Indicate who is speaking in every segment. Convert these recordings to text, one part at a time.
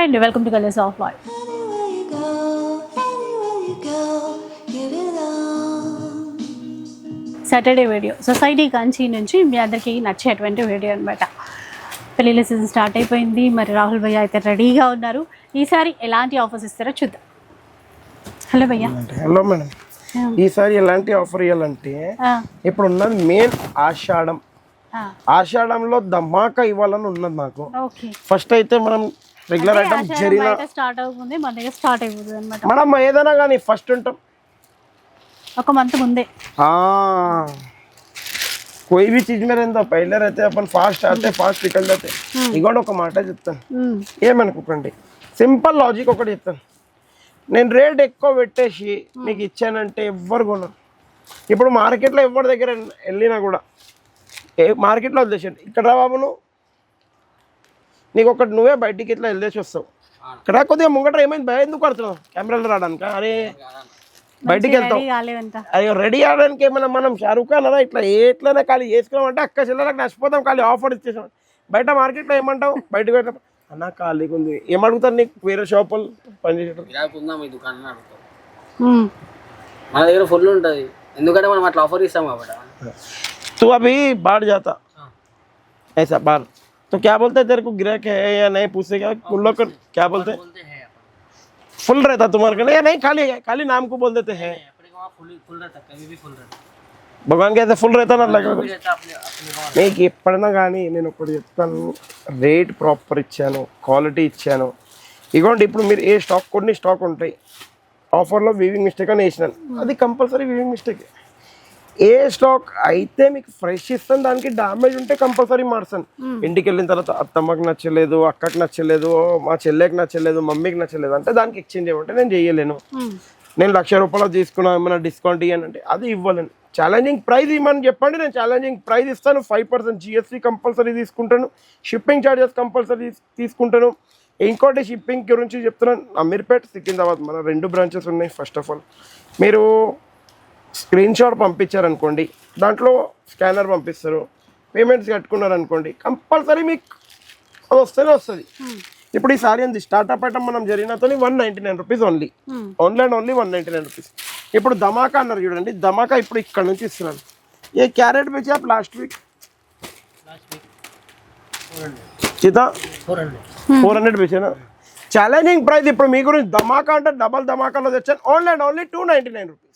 Speaker 1: Hi అండి, welcome to colours of life. Saturday video society Kanchi నుంచి మీ అందరికీ నచ్చేటువంటి వీడియో అనమాట. పెళ్ళిళ్ళ సీజన్ స్టార్ట్ అయిపోయింది. మరి రాహుల్ భయ్య అయితే రెడీగా ఉన్నారు. ఈసారి ఎలాంటి ఆఫర్స్ ఇస్తారో చూద్దాం. హలో భయ్య.
Speaker 2: Hello madam. ఈసారి ఎలాంటి ఆఫర్ ఇవ్వాలంటే ఇప్పుడు ఉన్నది మెయిన్ ఆషాఢంలో ధమాకా ఇవ్వాలని ఉన్నది నాకు. ఫస్ట్ అయితే మనం రెగ్యులర్ ఐటమ్ జరిగిన
Speaker 1: స్టార్ట్ అవుతుంది, మన దగ్గర స్టార్ట్ అయిపోతుంది అనమాట.
Speaker 2: మనం ఏదైనా కానీ ఫస్ట్ ఉంటాం
Speaker 1: ఒక మంత్ ముందే.
Speaker 2: कोई भी चीज में रहता पहले रहते अपन फास्ट आते फास्ट निकल जाते. ఇగోండి ఒక మాట చెప్తాను, ఏమనుకోకండి. సింపుల్ లాజిక్ ఒకటి చెప్తాను. నేను రేట్ ఎక్కువ పెట్టేసి మీకు ఇచ్చానంటే ఎవ్వరు కొనరు. ఇప్పుడు మార్కెట్లో ఎవరి దగ్గర వెళ్ళినా కూడా మార్కెట్లో వదిలేసాడు, ఇక్కడ రా బాబు నీకు ఒకటి నువ్వే బయటికి ఇట్లా వెళ్ళేసి వస్తావు. ఇక్కడ కొద్దిగా ముంగట ఏమైంది భయం ఎందుకు పడుతున్నావు కెమెరాలో రావడానికి? అరే బయటికి వెళ్తాం, అయ్యో రెడీ అవడానికి ఏమన్నా మనం షారూక్ ఖాన్ అలా ఇట్లా ఎట్లైనా ఖాళీ చేసుకున్నామంటే అక్క చెల్లెలకు నచ్చిపోతాం. ఖాళీ ఆఫర్ ఇచ్చేసాం. బయట మార్కెట్లో ఏమంటావు? బయటకు వెళ్ళాం అన్న ఖాళీగా ఉంది, ఏమడుగుతారు నీకు? వేరే షాపులు పనిచేసేటప్పుడు
Speaker 3: మన దగ్గర ఫుల్ ఉంటుంది, ఎందుకంటే మనం అట్లా ఆఫర్ ఇస్తాం కాబట్టి.
Speaker 2: तू अभी बाहर जाता ऐसा बाहर तो क्या बोलते हैं तेरे को ग्राहक है या नहीं पूछेगा उन लोग को? क्या बोलते हैं? फुल रहता तुम्हारे का या नहीं? खाली खाली नाम को बोल देते हैं. भगवान कहते फुल रहता ना लगा నీకు ఎప్పుడైనా కానీ నేను ఒకటి చెప్తాను, రేట్ ప్రాపర్ ఇచ్చాను, క్వాలిటీ ఇచ్చాను. ఇగోండి ఇప్పుడు మీరు ఏ స్టాక్ కొన్ని స్టాక్ ఉంటాయి ఆఫర్లో వీవింగ్ మిస్టేక్ అని వేసినాను, అది కంపల్సరీ వీవింగ్ మిస్టేక్. ఏ స్టాక్ అయితే మీకు ఫ్రెష్ ఇస్తాను, దానికి డ్యామేజ్ ఉంటే కంపల్సరీ మార్చాను. ఇంటికి వెళ్ళిన తర్వాత అత్తమ్మకి నచ్చలేదు, అక్కకి నచ్చలేదు, మా చెల్లెకి నచ్చలేదు, మమ్మీకి నచ్చలేదు అంటే దానికి ఎక్స్చేంజ్ చేయమంటే నేను చేయలేను. నేను 1,00,000 రూపాయలు తీసుకున్నా, ఏమైనా డిస్కౌంట్ ఇవ్వను అంటే అది ఇవ్వలేను. ఛాలెంజింగ్ ప్రైస్ ఇవ్వమని చెప్పండి, నేను ఛాలెంజింగ్ ప్రైస్ ఇస్తాను. 5% GST కంపల్సరీ తీసుకుంటాను, షిప్పింగ్ ఛార్జెస్ కంపల్సరీ తీసుకుంటాను. ఇంకోటి షిప్పింగ్ గురించి చెప్తున్నాను, అమీర్పేట్ సికింద్రాబాద్ మన 2 బ్రాంచెస్ ఉన్నాయి. ఫస్ట్ ఆఫ్ ఆల్ మీరు స్క్రీన్ షాట్ పంపించారనుకోండి, దాంట్లో స్కానర్ పంపిస్తారు, పేమెంట్స్ కట్టుకున్నారనుకోండి, కంపల్సరీ మీకు అది వస్తేనే వస్తుంది. ఇప్పుడు ఈ సారీ ఉంది స్టార్ట్అప్ ఐటమ్ మనం జరిగినతో 199 rupees only, only and only 199 rupees. ఇప్పుడు ధమాకా అన్నారు చూడండి, ధమాకా ఇప్పుడు ఇక్కడ నుంచి ఇస్తున్నాను. ఏ క్యారెట్ బేచా లాస్ట్ వీక్ చితా 400 బేచానా? ఛాలెంజింగ్ ప్రైస్ ఇప్పుడు మీ గురించి ధమాకా అంటే డబల్ ధమాకాలో తెచ్చాను. Only and only 299 rupees.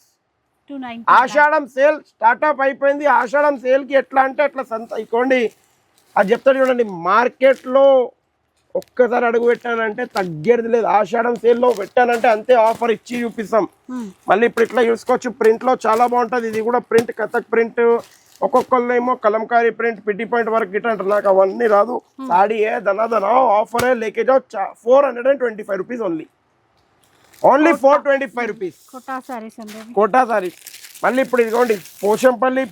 Speaker 2: Ashadham sale start up అయిపోయింది. ఆషాఢం సేల్కి ఎట్లా అంటే అట్లా ఇకోండి అది చెప్తాడు చూడండి, మార్కెట్లో ఒక్కసారి అడుగు పెట్టానంటే తగ్గేది లేదు. ఆషాఢం సేల్లో పెట్టానంటే అంతే, ఆఫర్ ఇచ్చి చూపిస్తాం. మళ్ళీ ఇప్పుడు ఇట్లా చూసుకోవచ్చు, ప్రింట్లో చాలా బాగుంటుంది. ఇది కూడా ప్రింట్ కథక్ ప్రింట్, ఒక్కొక్కళ్ళు ఏమో కలంకారీ ప్రింట్, పిట్టి పాయింట్ వరకు గిట్ట అంటారు. నాకు అవన్నీ రాదు. సాడీ ఏ ధనా ఆఫర్ లేకే జాओ 425 rupees only, only 425 rupees Kota saris. మళ్ళీ ఇప్పుడు ఇదిగోండి Pochampally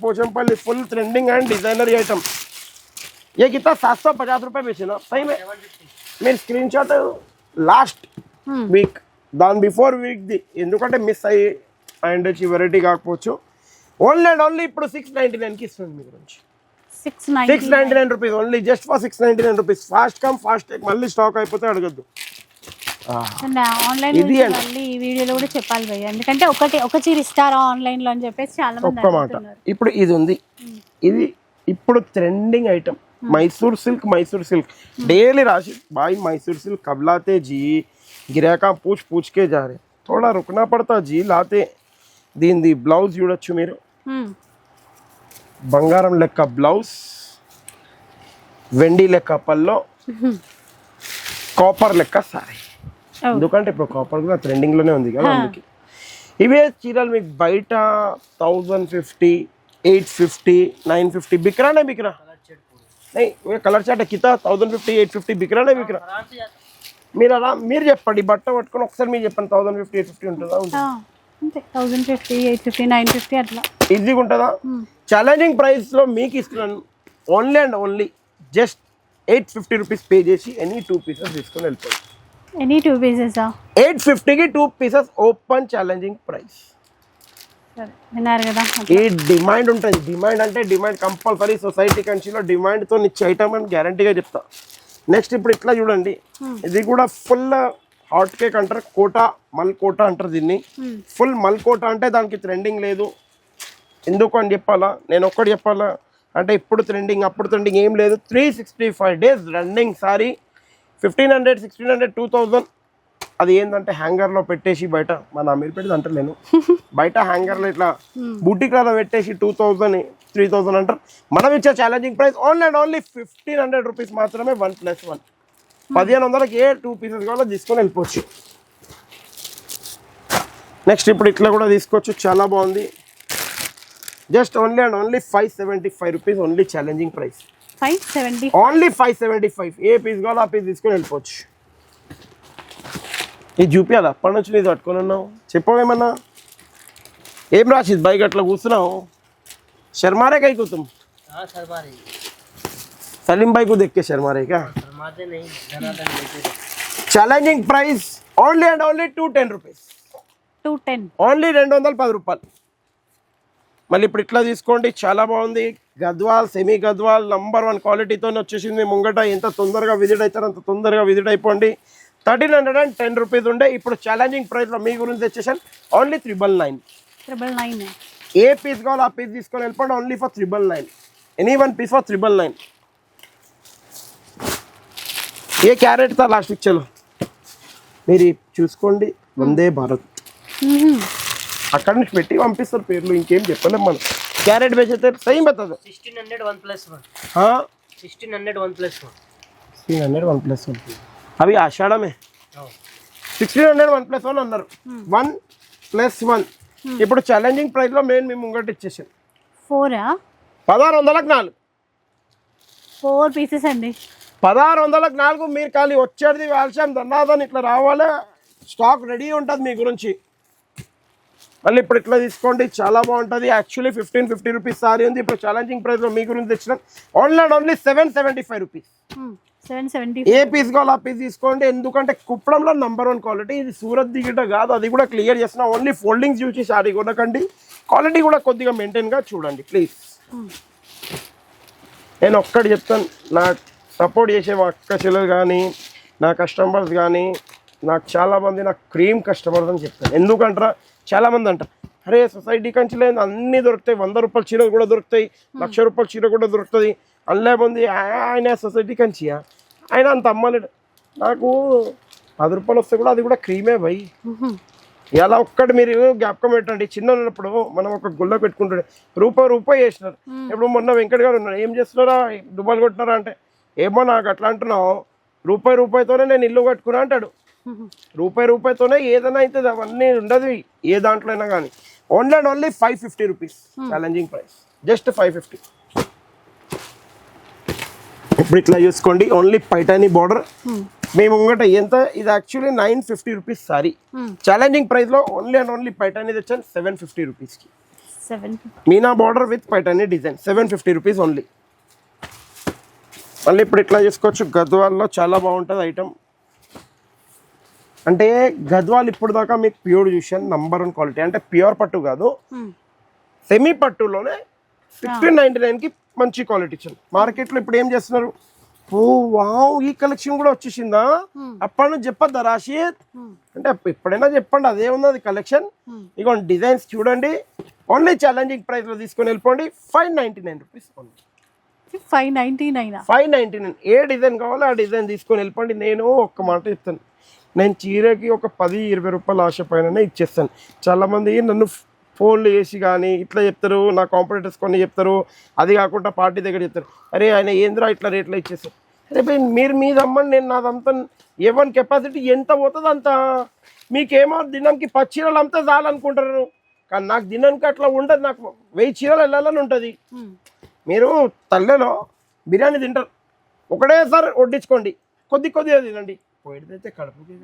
Speaker 2: full trending and designer item. ये कितना 750 रुपये बेचना सही में. మీరు స్క్రీన్ షాట్ లాస్ట్ వీక్ దాని బిఫోర్ వీక్ది ఎందుకంటే మిస్ అయ్యి అండ్ వెరైటీ కాకపోవచ్చు. ఓన్లీ అండ్ ఓన్లీ ఇప్పుడు 699కి ఇస్తుంది మీ గురించి. 699 rupees only, just for 699 rupees. Fast come fast take, మళ్ళీ స్టాక్ అయిపోతే అడగద్దు.
Speaker 1: ఆన్లైన్ మళ్ళీ ఈ వీడియోలో కూడా చెప్పాలి భయ్య, ఎందుకంటే ఒక చీర ఇస్తారా ఆన్లైన్ లో అని చెప్పేసి చాలా మంది
Speaker 2: ఒక్క మాట. ఇప్పుడు ఇది ఉంది, ఇది ఇప్పుడు trending item Mysore silk daily राशि भाई. मैसूर सिल्क कब लाते जी, गिराका पूछ के जा रहे, थोड़ा रुकना पड़ता जी. लाते దీనిది బ్లౌజ్ చూడొచ్చు మీరు, బంగారం లెక్క బ్లౌజ్, వెండి లెక్క పల్లో, కాపర్ లెక్క సారీ. ఎందుకంటే ఇప్పుడు కాపర్ కూడా ట్రెండింగ్ లోనే ఉంది కదా, అందుకే. ఇవే చీరలు మీకు బయట 1050, 850, 950 బిక్రా नहीं वो कलर चार्ट कितना 1050, 850 बिक रहा बिक रहा. మీరు చెప్పండి, బట్ట పట్టుకొని ఒకసారి మీరు చెప్పండి 1050, 850 ఉంటుందా?
Speaker 1: 1050, 850, 950 అట్లా
Speaker 2: ఈజీగా ఉంటుందా? ఛాలెంజింగ్ ప్రైస్లో మీకు ఇస్తున్నాను. Only and only just 850 rupees pay చేసి ఎనీ 2 పీసెస్ తీసుకొని వెళ్ళిపోయి.
Speaker 1: ఎనీ 2 పీసెస్
Speaker 2: 850కి 2 పీసెస్ ఓపెన్ ఛాలెంజింగ్ ప్రైస్.
Speaker 1: విన్నారు కదా,
Speaker 2: ఈ డిమాండ్ ఉంటుంది. డిమాండ్ అంటే డిమాండ్ కంపల్సరీ. సొసైటీ కంచిలో డిమాండ్తో ఇచ్చే ఐటమ్ అని గ్యారంటీగా చెప్తా. నెక్స్ట్ ఇప్పుడు ఇట్లా చూడండి, ఇది కూడా ఫుల్ హాట్ కేక్ అంటారు, కోటా మల్ కోటా అంటారు దీన్ని. ఫుల్ మల్ కోటా అంటే దానికి ట్రెండింగ్ లేదు. ఎందుకు అని చెప్పాలా, నేను ఒక్కటి చెప్పాలా అంటే ఇప్పుడు ట్రెండింగ్ అప్పుడు ట్రెండింగ్ ఏం లేదు. 365 days రన్నింగ్ సారీ. 1500, 1600, 2000 అది ఏంటంటే హ్యాంగర్లో పెట్టేసి బయట మన అమీర్పేట అంటారు, నేను బయట హ్యాంగర్లో ఇట్లా బుటిక్లలో పెట్టేసి 2000, 3000 అంటారు. మనం ఇచ్చే challenging price only and only 1500 rupees మాత్రమే. 1+1 1500కి ఏ 2 pieces కావాలో తీసుకొని వెళ్ళిపోవచ్చు. నెక్స్ట్ ఇప్పుడు ఇట్లా కూడా తీసుకోవచ్చు, చాలా బాగుంది. Just only and only 575 rupees only challenging price.
Speaker 1: 570
Speaker 2: only 575. ఏ పీస్ కావాలో ఆ పీస్ తీసుకొని వెళ్ళిపోవచ్చు. ఇది చూపించాలి అప్పటి నుంచి నీది పట్టుకొని ఉన్నావు, చెప్పవేమన్నా ఏం రాసిద్ బైక్ అట్లా కూర్చున్నావు. शर्मारे का ही को तुम?
Speaker 3: हाँ शर्मारे,
Speaker 2: सलीम भाई को देख के शर्मारे क्या?
Speaker 3: शर्माते नहीं, धनाधन लेते थे.
Speaker 2: Challenging price only and only 210 rupees.
Speaker 1: 210
Speaker 2: only 210 రూపాయలు. మళ్ళీ ఇప్పుడు ఇట్లా తీసుకోండి, చాలా బాగుంది. గద్వాల్ సెమీ గద్వాల్ నంబర్ 1 క్వాలిటీతో వచ్చేసింది ముంగట. ఎంత తొందరగా విజిట్ అవుతారో అంత తొందరగా విజిట్ అయిపోండి. 1310 rupees ఉండే, ఇప్పుడు ఛాలెంజింగ్ ప్రైస్లో మీ గురించి వచ్చేసాను ఓన్లీ 999. ఏ పీస్ కావాలో ఆ పీస్ తీసుకొని వెళ్ళిపోండి, only for 999. Any 1 piece for 999. A carrot తా లాస్ట్ పిక్చర్లో మీరు చూసుకోండి, వందే భారత్ అక్కడ నుంచి పెట్టి పంపిస్తారు పేర్లు, ఇంకేం చెప్పలేము మనం. క్యారెట్ బేచతే సही बता दो.
Speaker 3: 1600 1+1.
Speaker 2: हाँ
Speaker 3: 1600 1+1.
Speaker 2: 1600 1+1 అవి ఆషాఢ మే 1600 1+1 అన్నారు. 1+1 ఇప్పుడు ఛాలెంజింగ్ ప్రైస్ లో మెయిన్ మేము ముంగట ఇచ్చేసాం 1600కి 4
Speaker 1: 4 పీసెస్ అండి.
Speaker 2: 1600కి 4. మీరు ఖాళీ వచ్చేది వాల్షాం దన్నాదని ఇట్లా రావాలి, స్టాక్ రెడీ ఉంటుంది మీ గురించి. మళ్ళీ ఇప్పుడు ఇట్లా తీసుకోండి, చాలా బాగుంటుంది. యాక్చువల్లీ 1550 rupees సారీ ఉంది, ఇప్పుడు ఛాలెంజింగ్ ప్రైస్లో మీ గురించి తెచ్చిన ఓన్లీ అండ్ ఓన్లీ 775 rupees.
Speaker 1: 770
Speaker 2: ఏ పీస్ కావాలో ఆ పీస్ తీసుకోండి. ఎందుకంటే కుప్పడంలో నంబర్ 1 క్వాలిటీ. ఇది సూరత్ దిగిట కాదు, అది కూడా క్లియర్ చేసిన. ఓన్లీ ఫోల్డింగ్స్ చూసి సారీ కొనకండి, క్వాలిటీ కూడా కొద్దిగా మెయింటైన్గా చూడండి ప్లీజ్. నేను ఒక్కటి చెప్తాను, నాకు సపోర్ట్ చేసే మా అక్క చెల్లెలు కానీ నా కస్టమర్స్ కానీ నాకు చాలామంది నాకు క్రీమ్ కస్టమర్స్ అని చెప్తాను. ఎందుకంటారా చాలామంది అంటారు, అరే సొసైటీ కంచి లేదు అన్నీ దొరుకుతాయి, 100 రూపాయల చీర కూడా దొరుకుతాయి, 1,00,000 రూపాయల చీర కూడా దొరుకుతుంది. అందులో ఉంది ఆయన సొసైటీ కంచియా, ఆయన అంత అమ్మలేడు. నాకు 10 రూపాయలు వస్తే కూడా అది కూడా క్రీమే భయ్. ఇలా ఒక్కటి మీరు జ్ఞాపకం పెట్టండి, చిన్న ఉన్నప్పుడు మనం ఒక గుళ్ళ పెట్టుకుంటుండే రూపాయి చేసినారు. ఇప్పుడు మొన్న వెంకట్ గారు ఉన్నారు, ఏం చేస్తున్నారా దుబాలు కొట్టినారా అంటే, ఏమో నాకు అట్లా అంటున్నావు, రూపాయితోనే నేను ఇల్లు కట్టుకున్నా అంటాడు. రూపాయితోనే ఏదైనా అవుతుంది, అవన్నీ ఉండదు ఏ దాంట్లో అయినా కానీ. Only and only 550 rupees challenging price, just 550. ఇప్పుడు ఇట్లా చూసుకోండి, ఓన్లీ పైటానీ బార్డర్ మేము ముంగట ఎంత, ఇది యాక్చువల్లీ 950 rupees సారీ. ఛాలెంజింగ్ ప్రైస్లో ఓన్లీ అండ్ ఓన్లీ పైటానీ తెచ్చాను 750 rupeesకి. Meena border with Paithani design 750 rupees only. మళ్ళీ ఇప్పుడు ఇట్లా చేసుకోవచ్చు, గద్వాల్లో చాలా బాగుంటుంది ఐటమ్. అంటే గద్వాల్ ఇప్పుడు దాకా మీకు ప్యూర్ చూసాను నంబర్ 1 క్వాలిటీ. అంటే ప్యూర్ పట్టు కాదు, సెమీ పట్టులోనే 1699కి మంచి క్వాలిటీ ఇచ్చాను. మార్కెట్లో ఇప్పుడు ఏం చేస్తున్నారు, ఓ వావ్ ఈ కలెక్షన్ కూడా వచ్చేసిందా, అప్పటి నుంచి చెప్పద్దా రాషిద్ అంటే ఎప్పుడైనా చెప్పండి, అదే ఉన్నది కలెక్షన్. ఇక డిజైన్స్ చూడండి, ఓన్లీ ఛాలెంజింగ్ ప్రైస్లో తీసుకొని వెళ్ళిపోండి. 599 rupees ఓన్లీ. 599. ఏ డిజైన్ కావాలో ఆ డిజైన్ తీసుకొని వెళ్ళిపోండి. నేను ఒక్క మాట చెప్తాను, నేను చీరకి ఒక 10-20 రూపాయలు ఆశ పైననే ఇచ్చేస్తాను. చాలామంది నన్ను ఫోన్లు చేసి కానీ ఇట్లా చెప్తారు, నా కాంపిటేటర్స్ కొన్ని చెప్తారు, అది కాకుండా పార్టీ దగ్గర చెప్తారు, అరే ఆయన ఏంద్రా ఇట్లా రేట్లో ఇచ్చేస్తారు. అరే మీరు మీద అమ్మండి, నేను నాదంతా ఎవరి కెపాసిటీ ఎంత పోతుంది అంత. మీకేమో దినంకి 10 చీరలు అమ్మితే చాలనుకుంటారు, కానీ నాకు దినానికి అట్లా ఉండదు, నాకు 1000 చీరలు వెళ్ళాలని ఉంటుంది. మీరు తల్లెలో బిర్యానీ తింటారు, ఒకటేసారి వడ్డించుకోండి, కొద్దిగా తినండి, పోయితే కడుపుకి.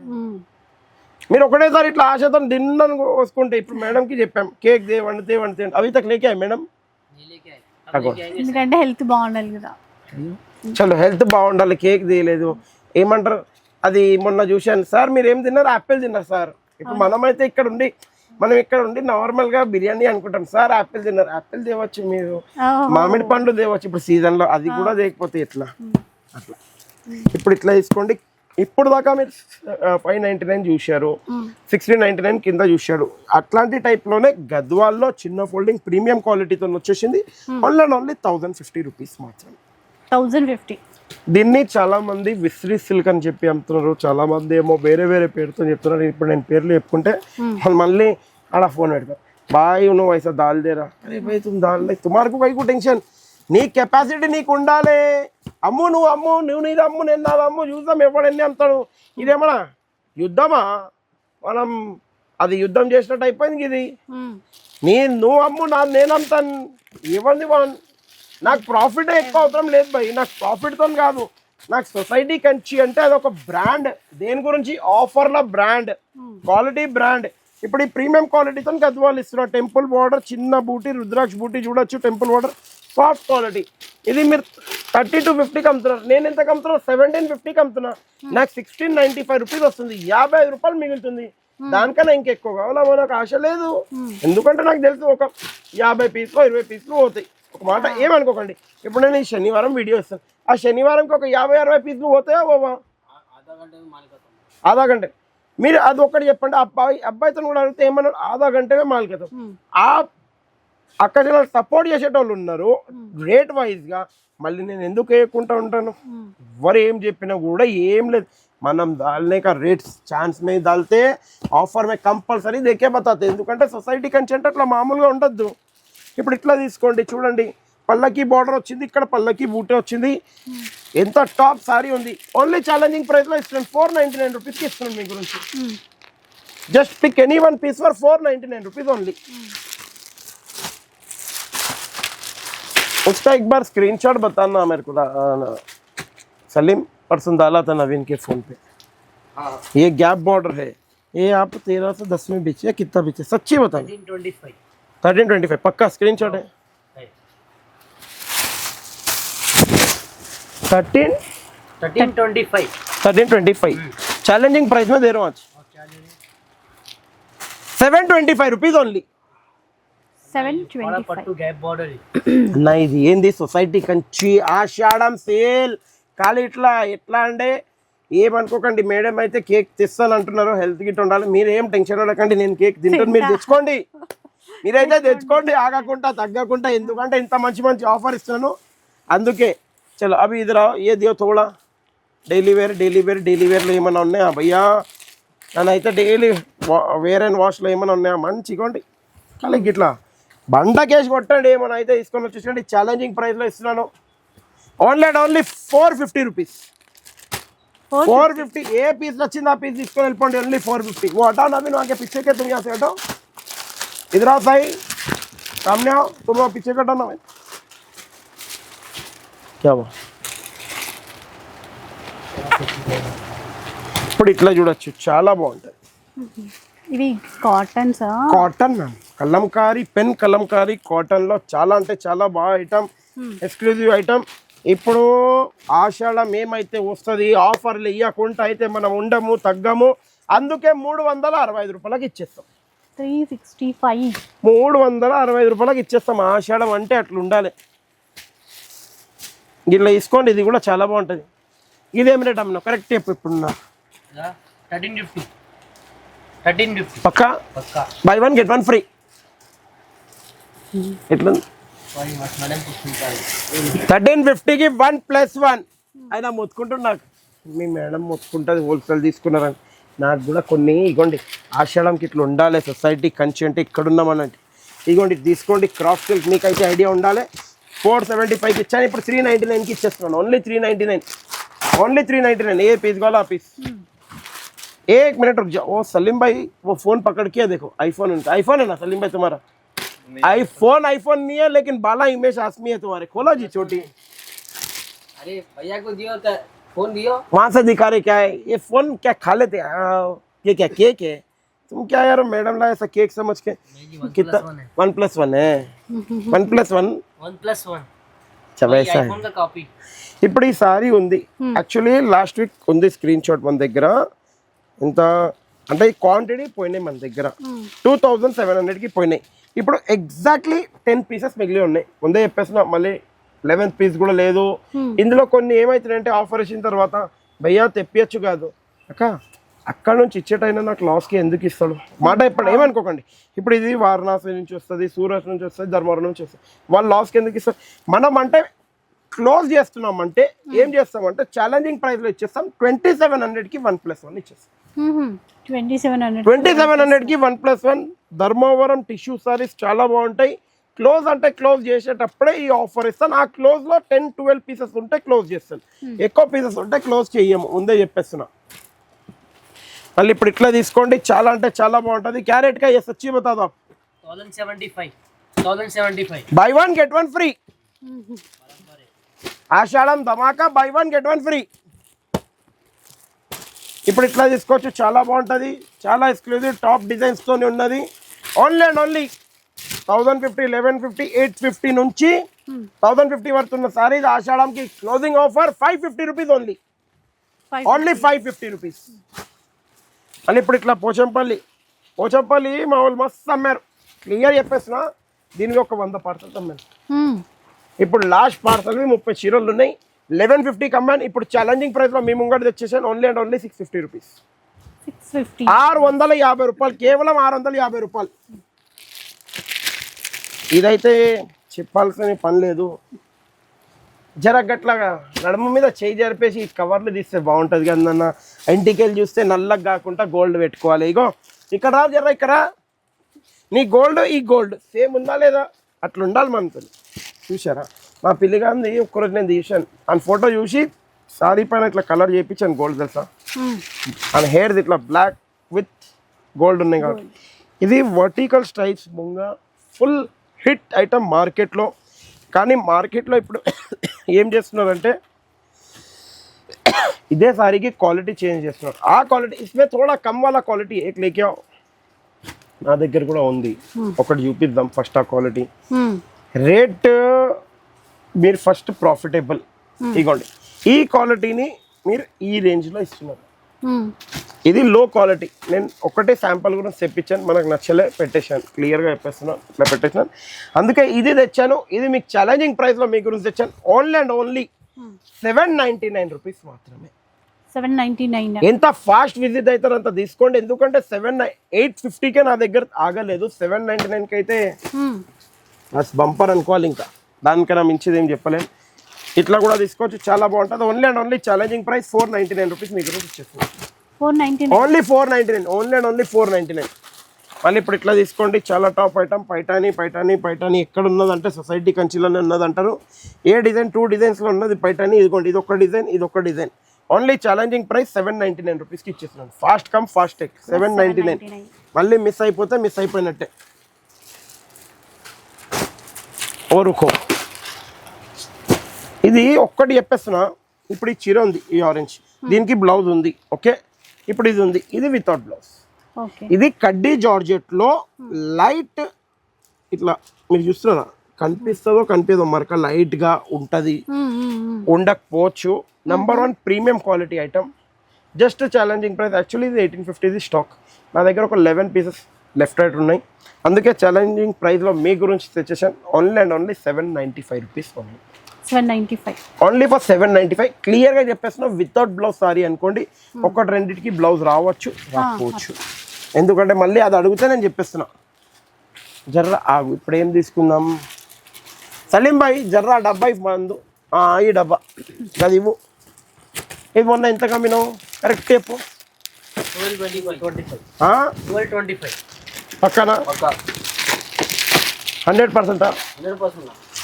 Speaker 2: మీరు ఒకటేసారి ఇట్లా ఆశతో డిన్నర్ వసుకుంటే, ఇప్పుడు మేడంకి చెప్పాం కేక్ వండితే అవి తక్కువ లేకే మేడం,
Speaker 1: ఎందుకంటే హెల్త్ బాగుండాలి కదా.
Speaker 2: చలో హెల్త్ బాగుండాలి, కేక్ తీయలేదు ఏమంటారు. అది మొన్న చూశాను, సార్ మీరు ఏం తిన్నారు, యాపిల్ తిన్నారు సార్. ఇప్పుడు మనమైతే మనం ఇక్కడ ఉండి నార్మల్గా బిర్యానీ అనుకుంటాం, సార్ యాపిల్ తిన్నారు. యాపిల్ తేవచ్చు, మీరు మామిడి పండు తేవచ్చు ఇప్పుడు సీజన్లో, అది కూడా తేకపోతే ఎట్లా అట్లా. ఇప్పుడు ఇట్లా తీసుకోండి. ఇప్పుడు దాకా మీరు 599 చూశారు, 1699 కింద చూశాడు. అట్లాంటి టైప్లోనే గద్వాల్లో చిన్న ఫోల్డింగ్ ప్రీమియం క్వాలిటీతో వచ్చేసింది. ఓన్లీ 1050 రూపీస్ మాత్రం.
Speaker 1: 1050.
Speaker 2: దీన్ని చాలా మంది విశ్రీ సిల్క్ అని చెప్పి అమ్ముతున్నారు, చాలా మంది ఏమో వేరే వేరే పేరుతో చెప్తున్నారు. ఇప్పుడు నేను పేర్లు చెప్పుకుంటే వాళ్ళు మళ్ళీ ఆడ ఫోన్ పెడతారు, బాయ్ నువ్వు వైసా దాల్ దేరా. అరే భాయ్ తుమ్ దాల్ లే తుమార్కు కైకు టెన్షన్, నీ కెపాసిటీ నీకు ఉండాలి. నువ్వు నీది అమ్ము, నేను నాది అమ్ము, చూద్దాం ఎవడెన్ని అమ్ముతాడు. ఇదేమన్నా యుద్ధమా? మనం అది యుద్ధం చేసినట్టు అయిపోయింది. ఇది నువ్వు అమ్ము, నేను అమ్ముతాను, ఇవ్వండి వాళ్ళు. నాకు ప్రాఫిట్ ఎక్కువ అవసరం లేదు భయ్, నాకు ప్రాఫిట్తో కాదు, నాకు సొసైటీ కంచి అంటే అది ఒక బ్రాండ్. దేని గురించి? ఆఫర్ల బ్రాండ్, క్వాలిటీ బ్రాండ్. ఇప్పుడు ఈ ప్రీమియం క్వాలిటీతో గద్వాలు ఇస్తున్నారు. టెంపుల్ బార్డర్, చిన్న బూటీ, రుద్రాక్ష బూటీ చూడొచ్చు. Temple border, soft quality. ఇది మీరు 30 to 50కి అమ్ముతున్నారు, నేను ఎంత అమ్ముతున్నా? 1750కి అమ్ముతున్నా. నాకు 1695 రూపీస్ వస్తుంది, 55 రూపాయలు మిగులుతుంది. దానికన్నా ఇంకెక్కువ కావాలా మనకు ఆశ లేదు. ఎందుకంటే నాకు తెలుసు ఒక 50 పీసులు 20 పీసులు పోతాయి. ఒక మాట ఏమనుకోకండి, ఇప్పుడు నేను ఈ శనివారం వీడియో ఇస్తాను, ఆ శనివారంకి ఒక 50-60 పీసులు పోతాయా పోవా? ఆధా గంట. మీరు అది ఒక్కటి చెప్పండి. అబ్బాయితో కూడా అడిగితే ఏమన్నారు? ఆధా గంటనే మాలికతాం. ఆ అక్కడ సపోర్ట్ చేసేటోళ్ళు ఉన్నారు రేట్ వైజ్గా. మళ్ళీ నేను ఎందుకు వేయకుండా ఉంటాను? ఎవరు ఏం చెప్పినా కూడా ఏం లేదు, మనం डालने का रेट ఛాన్స్ में डालते ఆఫర్ में కంపల్సరీ దేకే బతాతే. ఎందుకంటే సొసైటీ కంటే అట్లా మామూలుగా ఉండద్దు. ఇప్పుడు ఇట్లా తీసుకోండి, చూడండి పల్లకి బార్డర్ వచ్చింది, ఇక్కడ పల్లకి బూటే వచ్చింది, ఎంత టాప్ సారీ ఉంది. ఓన్లీ ఛాలెంజింగ్ ప్రైస్లో ఇస్తున్నాను, 499 రూపీస్కి ఇస్తున్నాను మీ గురించి. Just pick any one piece for 499 rupees only. उसका एक बार स्क्रीनशॉट बताना मेरे को सलीम, परसों डाला था नवीन के फोन पे. ये गैप बॉर्डर है, ये आप 13 से 10 में बेचिए, कितना बेचे सच्ची बताना? 1325 पक्का स्क्रीनशॉट है. 1325 चैलेंजिंग प्राइस में दे रहा हूँ आज. 725 रुपीज ओनली.
Speaker 1: 725.
Speaker 2: నా ఇది ఏంది సొసైటీ కంచి ఆషాఢం సేల్. ఖాళీ ఇట్లా ఎట్లా అంటే ఏమనుకోకండి, మేడం అయితే కేక్ తెస్తాను అంటున్నారు, హెల్త్ గిట్ ఉండాలి. మీరు ఏం టెన్షన్ పడకండి, నేను కేక్ తింటాను, మీరు తెచ్చుకోండి, మీరైతే తెచ్చుకోండి ఆగకుండా తగ్గకుండా. ఎందుకంటే ఇంత మంచి మంచి ఆఫర్ ఇస్తున్నాను అందుకే. చలో అవి ఇదిరా ఏ దియో తోడా డైలీ వేర్లో ఏమైనా ఉన్నాయా భయ్యా? నన్నైతే డైలీ వేర్ అండ్ వాష్లో ఏమైనా ఉన్నాయా? మంచిగోండి ఖాళీ ఇట్లా బండకేసి కొట్టండి, ఏమైనా అయితే తీసుకొని వచ్చేసండి. ఛాలెంజింగ్ ప్రైస్లో ఇస్తున్నాను. Only 450 rupees. 450 ఏ పీస్ వచ్చింది ఆ పీస్ తీసుకొని వెళ్ళిపోండి. ఓన్లీ 450. वो हटाओ ना भी, आगे पीछे के तुम यहाँ से हटाओ, इधर आओ भाई, सामने आओ, तुम वहाँ पीछे कटो ना भाई. क्या हुआ? ఇప్పుడు ఇట్లా చూడొచ్చు, చాలా బాగుంటుంది.
Speaker 1: ఇవి cottons,
Speaker 2: cotton ma'am, Kalamkari pen Kalamkari కాటన్లో చాలా అంటే చాలా బాగా ఐటమ్, ఎక్స్క్లూజివ్ ఐటమ్. ఇప్పుడు ఆషాఢం ఏమైతే వస్తుంది, ఆఫర్లు ఇవ్వకుండా అయితే మనం ఉండము తగ్గము. అందుకే 365 రూపాయలకి ఇచ్చేస్తాం.
Speaker 1: 365
Speaker 2: 365 రూపాయలకి ఇచ్చేస్తాం. ఆషాఢం అంటే అట్లా ఉండాలి. ఇట్లా తీసుకోండి, ఇది కూడా చాలా బాగుంటుంది. ఇదేం రేట్ అమ్మ కరెక్ట్ చెప్పు. ఇప్పుడు
Speaker 3: 1350
Speaker 2: పక్కా బై 1 get 1 ఫ్రీ. ఎట్లా 1350కి 1+1 అయినా మొత్తుకుంటున్నా. మీ మేడం మొత్తుకుంటుంది హోల్సేల్ తీసుకున్నారని. నాకు కూడా కొన్ని ఇగోండి, ఆషాఢంకి ఇట్లా ఉండాలి సొసైటీ కంచి అంటే ఇక్కడ ఉన్నామనంటే. ఇగోండి తీసుకోండి, క్రాఫ్ట్ సిల్క్ మీకైతే ఐడియా ఉండాలి. 475కి ఇచ్చాను, ఇప్పుడు 399కి ఇచ్చేస్తున్నాను. ఓన్లీ 399 ఏ పీస్ కావాలో ఆ పీస్. एक मिनट रुक जाओ. वो सलीम भाई वो फोन पकड़ के देखो, आईफोन उनका. आईफोन है ना सलीम भाई तुम्हारा? आईफोन नहीं है, लेकिन बाला इमेज आसमी है तुम्हारे. खोलो जी छोटी.
Speaker 3: अरे भैया को दियो, फोन दियो.
Speaker 2: वहां से दिखा रहे क्या है ये फोन? क्या खा लेते हैं? ये क्या केक है? तुम क्या यार मैडम ला ऐसा केक समझ के. कितना 1+1 है? 1+1 चलो ऐसा है. ఇప్పుడు ఈ సారీ ఉంది, యాక్చువల్లీ లాస్ట్ వీక్ ఉంది స్క్రీన్ షాట్ మన దగ్గర. ఇంత అంటే ఈ క్వాంటిటీ పోయినాయి మన దగ్గర, 2700కి పోయినాయి. ఇప్పుడు ఎగ్జాక్ట్లీ 10 పీసెస్ మిగిలి ఉన్నాయి. ముందే చెప్పేస్తున్నా, మళ్ళీ 11th పీస్ కూడా లేదు. ఇందులో కొన్ని ఏమవుతున్నాయంటే ఆఫర్ ఇచ్చిన తర్వాత భయ్యా తెప్పియచ్చు కాదు అక్క, అక్కడ నుంచి ఇచ్చేటైనా నాకు లాస్కి ఎందుకు ఇస్తాడు మాట ఇప్పుడు ఏమనుకోకండి. ఇప్పుడు ఇది వారణాసి నుంచి వస్తుంది, సూరత్ నుంచి వస్తుంది, ధర్మవరం నుంచి వస్తుంది, వాళ్ళు లాస్కి ఎందుకు ఇస్తారు. మనం అంటే క్లోజ్ చేస్తున్నామంటే ఏం చేస్తామంటే ఛాలెంజింగ్ ప్రైస్లో ఇచ్చేస్తాం. 2700కి 1+1 ఇచ్చేస్తాం. 2700కి 1+1 ధర్మవరం టిష్యూ సారీస్ చాలా బాగుంటాయి. క్లోజ్ అంటే క్లోజ్ చేసేటప్పుడే ఈ ఆఫర్ ఇస్తాను. ఆ క్లోజ్లో 10-12 పీసెస్ ఉంటే క్లోజ్ చేస్తాను, ఎక్కువ పీసెస్ ఉంటే క్లోజ్ చెయ్యము, ముందే చెప్పేస్తున్నా. మళ్ళీ ఇప్పుడు ఇట్లా తీసుకోండి, చాలా అంటే చాలా బాగుంటుంది. క్యారెట్ కా ये सच्ची बता दो आप
Speaker 3: 1075
Speaker 2: buy one get one free. ఆషాఢం ధమాకా buy one get one free. ఇప్పుడు ఇట్లా తీసుకోవచ్చు, చాలా బాగుంటుంది, చాలా ఎక్స్క్లూజివ్ టాప్ డిజైన్స్ తోనే ఉన్నది. ఓన్లీ అండ్ ఓన్లీ 1050, 1150, 850 నుంచి 1050 వరకు ఉన్న సారీస్ ఆషాఢంకి closing offer 550 rupees only 550 rupees. అని ఇప్పుడు ఇట్లా పోచంపల్లి మా వాళ్ళు మస్తు అమ్మారు, క్లియర్ చెప్పేసిన. దీనికి ఒక 100 పార్సల్స్ అమ్మాను. ఇప్పుడు లాస్ట్ పార్సల్వి 30 చీరలు ఉన్నాయి, 1150 అమ్మాను. ఇప్పుడు ఛాలెంజింగ్ ప్రైస్లో మీ ముంగట తెచ్చేసాను ఓన్లీ అండ్ ఓన్లీ 650 రూపీస్. 650 రూపాయలు, కేవలం 650 రూపాయలు. ఇదైతే చెప్పాల్సిన పని లేదు. జరగట్లాగా నడుము మీద చేయి జరిపేసి కవర్లు తీస్తే బాగుంటుంది కదన్న. ఇంటికి వెళ్ళి చూస్తే నల్లగా కాకుండా గోల్డ్ పెట్టుకోవాలి. ఇగో ఇక్కడ రా, జర్ర ఇక్కడ నీ గోల్డ్ ఈ గోల్డ్ సేమ్ ఉందా లేదా అట్లా ఉండాలి మనతో. చూసారా మా పిల్లిగాంది ఒక్కరోజు నేను తీసాను, అని ఫోటో చూసి సారీ పైన ఇట్లా కలర్ చేయించాను గోల్డ్ తెలుసా. అని హెయిర్ ఇట్లా బ్లాక్ విత్ గోల్డ్ ఉన్నాయి కాబట్టి ఇది vertical styles munga full hit item మార్కెట్లో. కానీ మార్కెట్లో ఇప్పుడు ఏం చేస్తున్నారంటే ఇదే సారీకి క్వాలిటీ చేంజ్ చేస్తున్నారు. ఆ క్వాలిటీ ఇస్మే థోడా కమ్ వాలా క్వాలిటీ ఏక్ లేకే నా దగ్గర కూడా ఉంది, ఒకటి చూపిద్దాం. ఫస్ట్ ఆ క్వాలిటీ రేట్ మీరు ఫస్ట్ ప్రాఫిటబుల్. ఇగోండి ఈ క్వాలిటీని మీరు ఈ రేంజ్లో ఇస్తున్నారు. ఇది లో క్వాలిటీ. నేను ఒకటే శాంపుల్ కూడా తెప్పించాను, మనకు నచ్చలే పెట్టేశాను, క్లియర్గా చెప్పేస్తున్నాను, ఇట్లా పెట్టేసాను. అందుకే ఇది తెచ్చాను. ఇది మీకు ఛాలెంజింగ్ ప్రైస్లో మీ గురించి తెచ్చాను. ఓన్లీ అండ్ ఓన్లీ 799 రూపీస్ మాత్రమే.
Speaker 1: 799.
Speaker 2: ఎంత ఫాస్ట్ విజిట్ అవుతారో అంత తీసుకోండి. ఎందుకంటే 850కే నా దగ్గర ఆగలేదు, 799కి అయితే బంపర్ అనుకోవాలి. ఇంకా దానికన్నా మించిది ఏం చెప్పలేము. ఇట్లా కూడా తీసుకోవచ్చు, చాలా బాగుంటుంది. Only and only challenging price 499 rupees మీ గురించి ఇచ్చేస్తున్నాను.
Speaker 1: 499
Speaker 2: ఓన్లీ 499, ఓన్లీ అండ్ ఓన్లీ 499. మళ్ళీ ఇప్పుడు ఇట్లా తీసుకోండి, చాలా టాప్ ఐటమ్. పైటానీ ఎక్కడ ఉన్నదంటే సొసైటీ కంచిలోనే ఉన్నది అంటారు. ఏ డిజైన్ 2 డిజైన్స్లో ఉన్నది పైటానీ. ఇదిగోండి ఇది ఒక డిజైన్, ఇది ఒక డిజైన్. ఓన్లీ ఛాలెంజింగ్ ప్రైస్ 799 రూపీస్కి ఇచ్చేస్తున్నాను. Fast come fast tech 799. మళ్ళీ మిస్ అయిపోతే మిస్ అయిపోయినట్టే. ఓరుకో ఇది ఒక్కటి చెప్పేస్తున్నా. ఇప్పుడు ఈ చీర ఉంది, ఈ ఆరెంజ్, దీనికి బ్లౌజ్ ఉంది. ఓకే, ఇప్పుడు ఇది ఉంది, ఇది వితౌట్ బ్లౌజ్. ఇది కడ్డీ జార్జెట్లో లైట్ ఇట్లా మీరు చూస్తున్నారా, కనిపిస్తుందో కనిపిదో మరక లైట్గా ఉంటుంది, ఉండకపోవచ్చు. #1 premium quality item. Just challenging price. Actually ఇది 1850 స్టాక్. నా దగ్గర ఒక 11 పీసెస్ లెఫ్ట్ రైట్ ఉన్నాయి. అందుకే ఛాలెంజింగ్ ప్రైస్లో మీ గురించి తెచ్చేసాను. Only and only 795 rupees.
Speaker 1: 795
Speaker 2: only for 795. క్లియర్గా చెప్పేస్తున్నా, వితౌట్ బ్లౌజ్ సారీ అనుకోండి. ఒకటి రెండింటికి బ్లౌజ్ రాకపోవచ్చు. ఎందుకంటే మళ్ళీ అది అడిగితే నేను చెప్పేస్తున్నా. జర్రా ఆగు, ఇప్పుడు ఏం తీసుకుందాం సలీం భాయ్, జర్రా డబ్బా మందు. ఈ డబ్బా అది ఇవ్వు. ఇది మొన్న ఎంత కమ్మినావు కరెక్ట్ చెప్పు.
Speaker 3: 1225
Speaker 2: పక్కన 100%.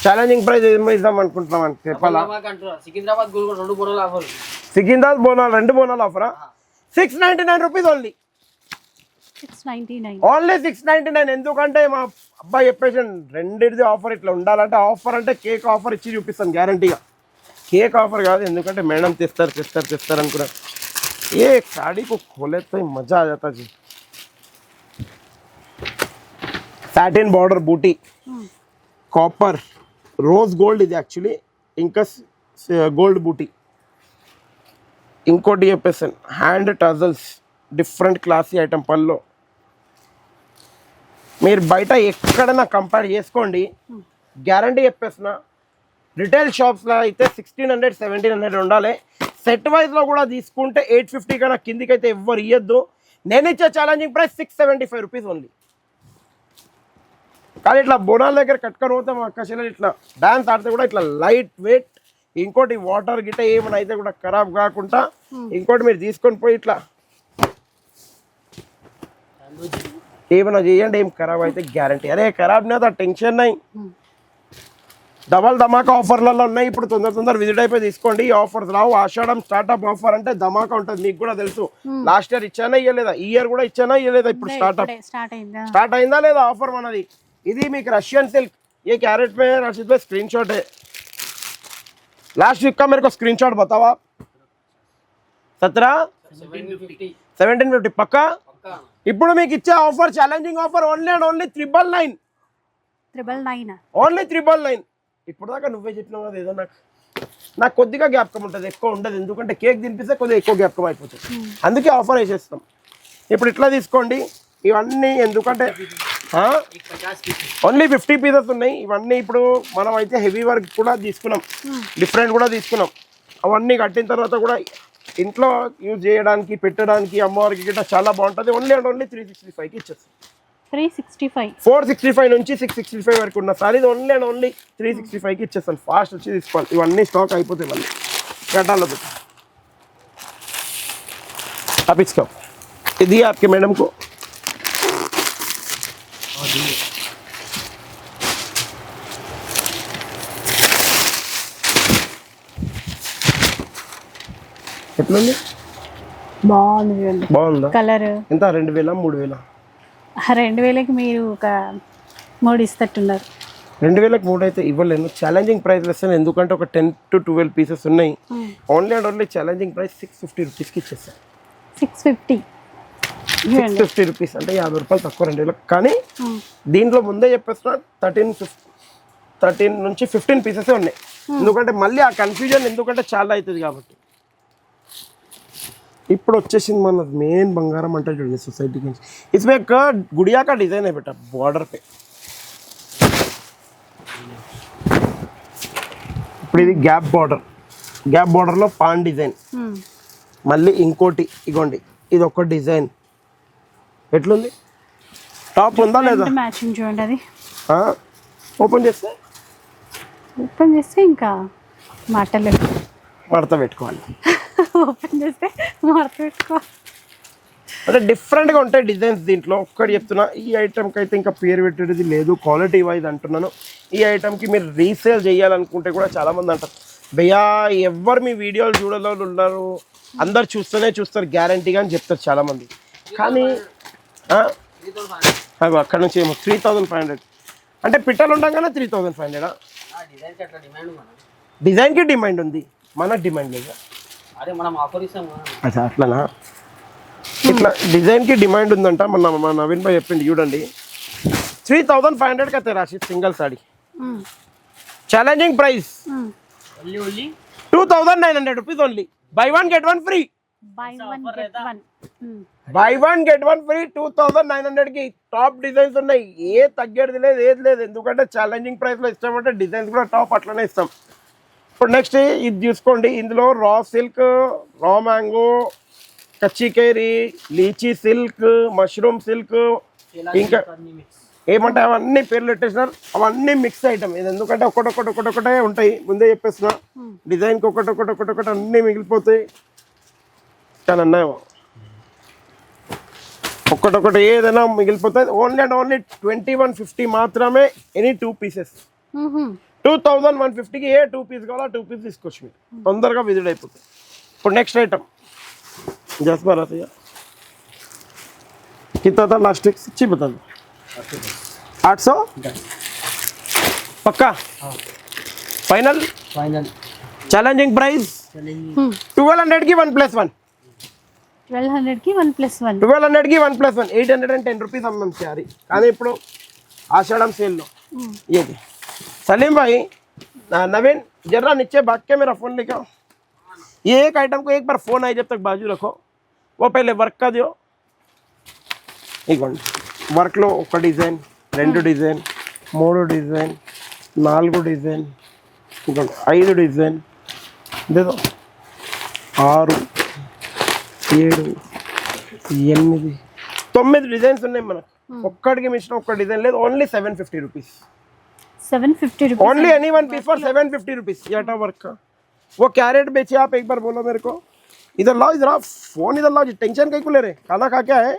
Speaker 2: ఛాలెంజింగ్ ప్రైస్ ఏమో ఇద్దాం అనుకుంటున్నాం అని చెప్పాలా.
Speaker 3: సికింద్రాబాద్ 2 బోనాలు ఆఫర్.
Speaker 2: సికింద్రాబాద్ బోనాలు 2 బోనాలు ఆఫరా. 699 రూపీస్ ఓన్లీ.
Speaker 1: 699
Speaker 2: ఓన్లీ 699. ఎందుకంటే మా అబ్బాయి చెప్పేసాను రెండింటిది ఆఫర్ ఇట్లా ఉండాలంటే. ఆఫర్ అంటే కేక్ ఆఫర్ ఇచ్చి చూపిస్తాను గ్యారంటీగా. కేక్ ఆఫర్ కాదు, ఎందుకంటే మేడం తెస్తారు అనుకున్నా. ఏ సాడీకు खोले तो मजा आ जाता जी. Satin border buti, copper, rose gold. ఇది యాక్చువల్లీ ఇంకా గోల్డ్ బూటీ. ఇంకోటి చెప్పేసాను hand tassels, different classy item. పల్లో మీరు బయట ఎక్కడైనా కంపేర్ చేసుకోండి, గ్యారంటీ చెప్పేస్తున్నా రిటైల్ షాప్స్లో అయితే 1600 1700 ఉండాలి. సెట్ వైజ్లో కూడా తీసుకుంటే 850 కన్నా కిందికి అయితే ఎవ్వరు ఇవ్వద్దు. నేను ఇచ్చే ఛాలెంజింగ్ ప్రైస్ 675 రూపీస్ ఓన్లీ. కానీ ఇట్లా బోనాల దగ్గర కట్టుకొని పోతే మా అక్క ఇట్లా డాన్స్ ఆడితే కూడా ఇట్లా లైట్ వెయిట్. ఇంకోటి వాటర్ గిట్ట ఏమైనా అయితే కూడా ఖరాబ్ కాకుండా ఇంకోటి మీరు తీసుకొని పోయి ఇట్లా ఏమైనా చేయండి, ఏం ఖరాబ్ అయితే గ్యారంటీ. అరే ఖరాబ్ నా టెన్షన్ నై. డబల్ ధమాకా ఆఫర్లలో ఉన్నాయి. ఇప్పుడు తొందర విజిట్ అయిపోయి తీసుకోండి. ఈ ఆఫర్స్ రావు. ఆషాఢం స్టార్ట్అప్ ఆఫర్ అంటే ధమాకా ఉంటుంది. మీకు కూడా తెలుసు. లాస్ట్ ఇయర్ ఇచ్చానా ఇవ్వలేదా, ఈ ఇయర్ కూడా ఇచ్చానా ఇవ్వలేదా. ఇప్పుడు స్టార్ట్ అయిందా లేదా ఆఫర్ మనది. ఇది మీకు రష్యన్ సిల్క్. ये कैरेट में रशीद भाई स्क्रीनशॉट है. लास्ट वीक का मेरे को स्क्रीनशॉट बताओ आप. 1750 పక్కా. ఇప్పుడు మీకు ఇచ్చే offer challenging offer only and only 999 only 999. ఇప్పుడు దాకా నువ్వే చెప్పినావు కదా ఏదో నాకు కొద్దిగా జ్ఞాపకం ఉంటుంది, ఎక్కువ ఉండదు. ఎందుకంటే కేక్ తినిపిస్తే కొద్దిగా ఎక్కువ జ్ఞాపకం అయిపోతుంది. అందుకే ఆఫర్ వేసేస్తాం. ఇప్పుడు ఇట్లా తీసుకోండి ఇవన్నీ. ఎందుకంటే ఓన్లీ 50 పీసెస్ ఉన్నాయి ఇవన్నీ. ఇప్పుడు మనం అయితే హెవీ వర్క్ కూడా తీసుకున్నాం, డిఫరెంట్ కూడా తీసుకున్నాం. అవన్నీ కట్టిన తర్వాత కూడా ఇంట్లో యూజ్ చేయడానికి పెట్టడానికి అమ్మవారికి గిట్ట చాలా బాగుంటుంది. ఓన్లీ అండ్ ఓన్లీ 365కి ఇచ్చేస్తాం. 465 నుంచి 665 వరకు ఉన్న సారీ ఇది ఓన్లీ అండ్ ఓన్లీ 365కి ఇచ్చేస్తాను. ఫాస్ట్ వచ్చి తీసుకోవాలి. ఇవన్నీ స్టాక్ అయిపోతాయి మళ్ళీ గడ్డాల్లో పెట్టి. आप इसको दिए आपके मैडम को. ఎట్లుంది? బాగుందా
Speaker 1: కలర్?
Speaker 2: ఎంత 2000 3000?
Speaker 1: 2000కి మీరు ఒక 3 ఇస్తట్టున్నారు.
Speaker 2: 2000కి 3 అయితే ఇవ్వలేను. ఛాలెంజింగ్ ప్రైస్ వేస్తాను. ఎందుకంటే ఒక 10 to 12 పీసెస్ ఉన్నాయి. Only and only challenging price 650 రూపీస్కి ఇచ్చేస్తాను. 650 రూపీస్ అంటే 50 రూపాయలు తక్కువ 2000. కానీ దీంట్లో ముందే చెప్పేస్తున్నా 13 నుంచి 15 పీసెస్ ఉన్నాయి. ఎందుకంటే మళ్ళీ ఆ కన్ఫ్యూజన్ ఎందుకంటే చాలా అవుతుంది కాబట్టి. ఇప్పుడు వచ్చేసింది మన మెయిన్ బంగారం అంటే చూడండి సొసైటీ నుంచి. इसमें एक गुड़िया का डिजाइन है बेटा बॉर्डर पे. ఇప్పుడు ఇది గ్యాప్ బార్డర్లో పాన్ డిజైన్. మళ్ళీ ఇంకోటి ఇగోండి ఇది ఒక డిజైన్. ఎట్లుంది? టాప్ ఉందా లేదా?
Speaker 1: మ్యాచింగ్ చూడండి. అది
Speaker 2: ఓపెన్ చేస్తే
Speaker 1: ఇంకా మాటలు
Speaker 2: మడత పెట్టుకోవాలి.
Speaker 1: ఓపెన్ చేస్తే మడత పెట్టుకోవాలి.
Speaker 2: అంటే డిఫరెంట్గా ఉంటాయి డిజైన్స్ దీంట్లో. ఒక్కటి చెప్తున్నా, ఈ ఐటమ్కి అయితే ఇంకా పేరు పెట్టేది లేదు. క్వాలిటీ వైజ్ అంటున్నాను. ఈ ఐటమ్కి మీరు రీసేల్ చేయాలనుకుంటే కూడా చాలామంది అంటారు భయ్యా ఎవరు మీ వీడియోలు చూడలో ఉన్నారు, అందరు చూస్తారు గ్యారంటీగా అని చెప్తారు చాలామంది. కానీ అక్కడ నుంచి ఏమో 3500 అంటే పిట్టలు ఉండగానే 3500. డిజైన్కి డిమాండ్ ఉంది, మనకు డిమాండ్ లేదు. అచ్చా అట్లనా? ఇట్లా డిజైన్కి డిమాండ్ ఉందంట. మన నవీన్ భాయ్ చెప్పింది చూడండి. 3500 का तेरा single sari. Challenging price 2900 rupees only. By one get one free. By one get one free 2900 की టాప్ డిజైన్స్ ఉన్నాయి. ఏ తగ్గేది లేదు, ఏది లేదు. ఎందుకంటే ఛాలెంజింగ్ ప్రైస్లో ఇస్తామంటే డిజైన్స్ కూడా టాప్ అట్లనే ఇస్తాం. ఇప్పుడు నెక్స్ట్ ఇది చూసుకోండి. ఇందులో రా సిల్క్, రా మ్యాంగో, కచ్చికేరి, లీచీ సిల్క్, మష్రూమ్ సిల్క్, ఇంకా ఏమంటే అవన్నీ పేర్లు పెట్టేసినారు. అవన్నీ మిక్స్ ఐటమ్ ఇది. ఎందుకంటే ఒకటొకటే ఉంటాయి. ముందే చెప్పేస్తున్నా డిజైన్కి ఒకటొకటి అన్నీ మిగిలిపోతాయి. చాలా అన్నాయి ఒక్కటొకటి ఏదైనా మిగిలిపోతుంది. ఓన్లీ అండ్ ఓన్లీ 2150 మాత్రమే ఎనీ 2 పీసెస్. 2150కి ఏ 2 పీస్ కావాలో 2 పీస్ తీసుకోవచ్చు. మీరు తొందరగా విజిట్ అయిపోతుంది. ఇప్పుడు నెక్స్ట్ ఐటమ్ जसबा रहती है कितना था लास्ट वीक सच्ची बता दो. 800 पक्का फाइनल चैलेंजिंग प्राइस 1200 की 1+1.
Speaker 1: 1200 की 1+1.
Speaker 2: 1200 की 1+1 810 రూపీస్ అమ్మం సారీ. కానీ ఇప్పుడు ఆషాఢం సేల్లో ये सलीम भाई नवीन जरा नीचे भाग के मेरा फोन लेके आओ. ये एक आइटम को एक बार फोन आए जब तक बाजू रखो. वो पहले वर्क का दियो. వర్క్లో ఒక డిజైన్, 2 డిజైన్, 3 డిజైన్, 4 డిజైన్, ఇంకోండి 5 డిజైన్ ఇదేదో 6 7 8 9 డిజైన్స్ ఉన్నాయి మనకు. ఒక్కడికి మించిన ఒక్క డిజైన్ లేదు. Only 750 rupees.
Speaker 1: 750 rupees
Speaker 2: only any one piece for 750 rupees. याटा वर्क का वो क्या रेट बेचे आप एक बार बोलो मेरे को. इधर लाओ, इधर आप फोन इधर लाओ. टेंशन कहीं को ले रहे. खाना खा क्या है?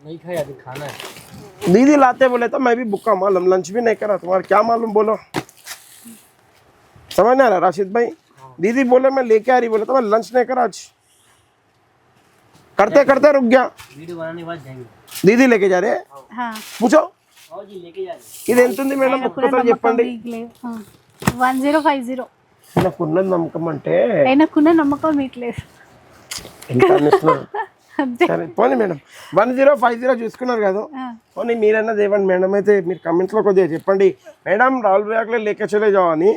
Speaker 3: नहीं खाया, अभी खाना है.
Speaker 2: दीदी लाते बोले तो मैं भी भूखा मालूम, लंच भी नहीं करा. तुम्हारा क्या मालूम बोलो, समझ नहीं आ रहा राशिद भाई. दीदी बोले मैं लेके आ रही, बोले तो मैं लंच नहीं करा आज. करते करते रुक गया.
Speaker 3: वीडियो बनाने के बाद जाएंगे.
Speaker 2: दीदी लेके जा रहे हैं.
Speaker 1: हां
Speaker 2: पूछो
Speaker 3: आओ जी, लेके जा रहे.
Speaker 2: ఇది ఎంత ఉంది మేడం ఒక్కసారి చెప్పండి.
Speaker 1: 1050
Speaker 2: నాకున్న నమ్మకం అంటే
Speaker 1: ఆయనకున్న నమ్మకం మీకు లేదు
Speaker 2: ఎంత అనిస్తున్నారు.
Speaker 1: అంతే.
Speaker 2: సరే పోనీ మేడం 1050 చూసుకున్నారు కదా. పోనీ మీరన్నా దేవండి మేడం. అయితే మీరు కమెంట్స్లో కొద్దిగా చెప్పండి మేడం రాహుల్ బ్యాగ్లో లేక చలే జావ్ అని.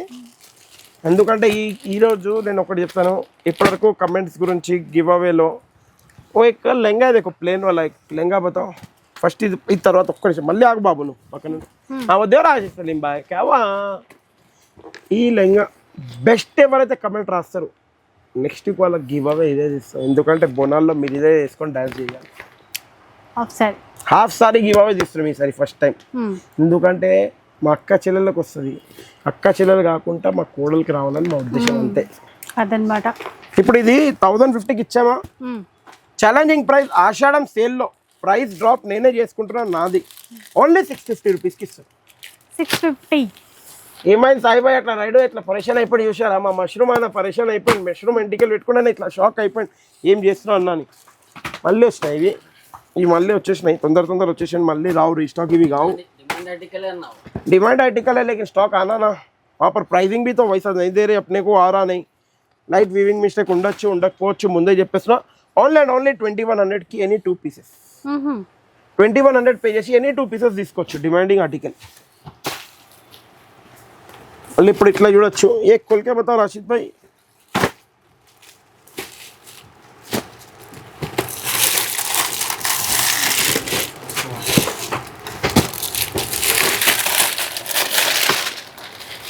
Speaker 2: ఎందుకంటే ఈరోజు నేను ఒకటి చెప్తాను. ఇప్పటివరకు కమెంట్స్ గురించి గివ్ అవేలో ఓ एक लहंगा देखो प्लेन वाला एक लहंगा बताओ ఫస్ట్ ఇది తర్వాత ఒక్క నిమిషం మళ్ళీ ఆగు బాబు నువ్వు పక్కన వద్దే రాజేస్తాను బాయ్ కావా. ఈ లెంగా బెస్ట్ ఎవరైతే కమెంట్ రాస్తారు నెక్స్ట్ వీక్ వాళ్ళకి గివ్ అవే ఇదే ఇస్తాం. ఎందుకంటే బోనాల్లో మీరు ఇదే వేసుకొని డాన్స్ చేయాలి. హాఫ్ సారీ గివ్ అవే తీస్తున్నాం ఈసారి ఫస్ట్ టైం. ఎందుకంటే మా అక్క చెల్లెళ్ళకి వస్తుంది. అక్క చెల్లెలు కాకుండా మా కోడలికి రావాలని మా ఉద్దేశం అంతే
Speaker 1: అదనమాట.
Speaker 2: ఇప్పుడు ఇది 1050కి ఇచ్చామా. ఛాలెంజింగ్ ప్రైస్ ఆషాఢం సేల్లో ప్రైస్ డ్రాప్ నేనే చేసుకుంటున్నాను నాది. ఓన్లీ 650 రూపీస్కి ఇస్తాను.
Speaker 1: 650
Speaker 2: ఏమైంది సాయిబాయ్ అట్లా రైడ్ ఇట్లా పరేషాన్ అయిపోయి చూసారా. మా మష్రూమ్ అయినా పరేషాన్ అయిపోయింది. మష్రూమ్ ఇంటికి పెట్టుకున్నాను ఇట్లా షాక్ అయిపోయింది. ఏం చేస్తున్నావు అన్నాను. మళ్ళీ వచ్చినాయి ఇవి మళ్ళీ వచ్చేసినాయి. తొందర వచ్చేసాను. మళ్ళీ రావు రీస్టాక్ ఇవి కావు.
Speaker 3: डिमांड आर्टिकल है ना.
Speaker 2: डिमांड आर्टिकल है लेकिन स्टॉक आना ना. वहाँ पर प्राइसिंग भी तो वैसा नहीं दे रहे अपने को. आ रहा नहीं. लाइट वीविंग मिस्टेक ఉండకపోవచ్చు ముందే చెప్పేస్తున్నా. ఓన్లీ అండ్ ఓన్లీ 2100కి ఎనీ 2 పీసెస్. 2100 పే చేసి ఎనీ 2 పీసెస్ తీసుకోవచ్చు. Demanding article. మళ్ళీ ఇప్పుడు ఇట్లా చూడొచ్చు. ఏ కొల్కే బతాओ Rashid bhai.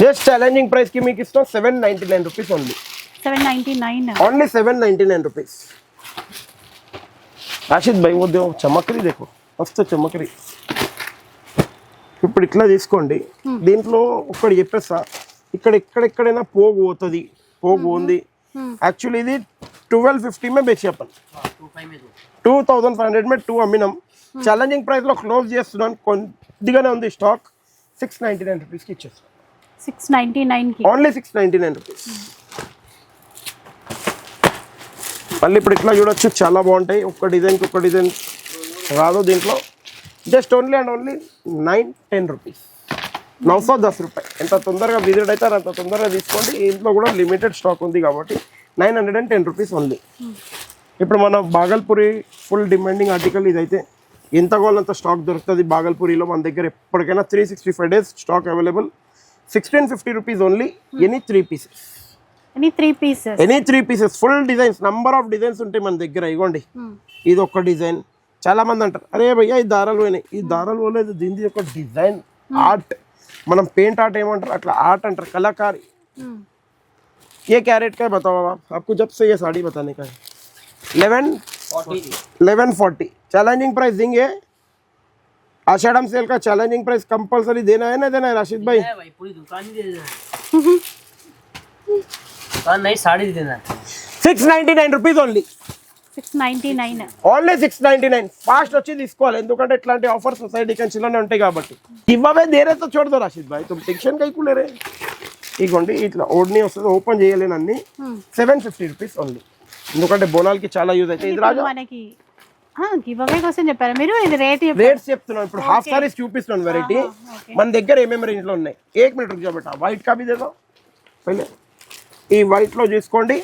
Speaker 2: Just challenging price కి మీకు ఇస్తాం 799 rupees only.
Speaker 1: 799
Speaker 2: only 799 rupees. Rashid bhai वो देखो చమకరీ देखो మస్తు చమకరీ. ఇప్పుడు ఇట్లా తీసుకోండి. దీంట్లో ఒక్కటి చెప్పేస్తా. ఎక్కడెక్కడైనా పోగు పోతుంది. పోగు ఉంది. యాక్చువల్లీ ఇది 1250 में बेचे अपन. 2500 में 2 అమ్మినాం. ఛాలెంజింగ్ ప్రైస్ లో క్లోజ్ చేస్తున్నాను. కొద్దిగానే ఉంది స్టాక్. 699 రూపీస్కి ఇచ్చేస్తాను.
Speaker 1: 699 కి
Speaker 2: ఓన్లీ 699 రూపీస్. మళ్ళీ ఇప్పుడు ఇట్లా చూడొచ్చు. చాలా బాగుంటాయి. ఒక్క డిజైన్కి ఒక్క డిజైన్ రాదు దీంట్లో. Just only and only 910 rupees. 910 రూపాయలు. ఎంత తొందరగా విజిట్ అవుతారో అంత తొందరగా తీసుకోండి. ఇంట్లో కూడా లిమిటెడ్ స్టాక్ ఉంది కాబట్టి 910 రూపీస్ ఓన్లీ. ఇప్పుడు మన బాగల్పూరి ఫుల్ డిమాండింగ్ ఆర్టికల్ ఇదైతే ఎంత కావాలంత స్టాక్ దొరుకుతుంది బాగల్పూరిలో మన దగ్గర. ఎప్పటికైనా 365 days stock available. 1650 rupees only. Any 3 pieces. Any 3 pieces full designs. Number of designs ఉంటాయి మన దగ్గర. ఇగోండి ఇది ఒక డిజైన్. చాలా మంది అంటారు అరే భయ్యా ఈ దారాలు పోయినాయి. ఈ దారాలు పోలేదు. దీనిది ఒక డిజైన్ ఆర్ట్. మనం పెయింట్ ఆర్ట్ ఏమంటారు అట్లా ఆర్ట్ అంటారు. కళాకారి. ये क्या रेट का है बताओ आप. आपको जब से ये साड़ी बताने का है 1140. चैलेंजिंग प्राइस देंगे. आषाढ़म सेल का चैलेंजिंग प्राइस कंपलसरी देना है ना देना है राशिद भाई.
Speaker 3: भाई पूरी दुकान ही दे देना. नहीं साड़ी देना.
Speaker 2: 699 రూపీస్ ఓన్లీ.
Speaker 1: 699
Speaker 2: ఓన్లీ 699. ఫాస్ట్ వచ్చి తీసుకోవాలి. ఎందుకంటే ఇట్లాంటి ఆఫర్ సొసైటీ కంచిలోనే ఉంటాయి కాబట్టి. ఇవ్వవే దేరేతో చూడదు రాషిద్ భాయ్. తుమ్ టెన్షన్ కైకులేరే. ఇగోండి ఇట్లా ఓడ్ని వస్తుంది. ఓపెన్ చేయలేను అన్ని. 750 రూపీస్ ఓన్లీ. ఎందుకంటే బోనాలకి చాలా యూజ్ అవుతాయి. ఇది రాజా
Speaker 1: మనకి గివ్ అవే కోసం చెప్పారు మీరు. ఇది
Speaker 2: రేట్స్ చెప్తున్నాను. ఇప్పుడు హాఫ్ సారీస్ చూపిస్తున్నాను వెరైటీ. మన దగ్గర ఏమేమి రేంజ్ లో ఉన్నాయి. 1 మినిట్ రుక్ జాओ बेटा. వైట్ కా భీ దే దో పहले. ఈ వైట్ లో చూసుకోండి.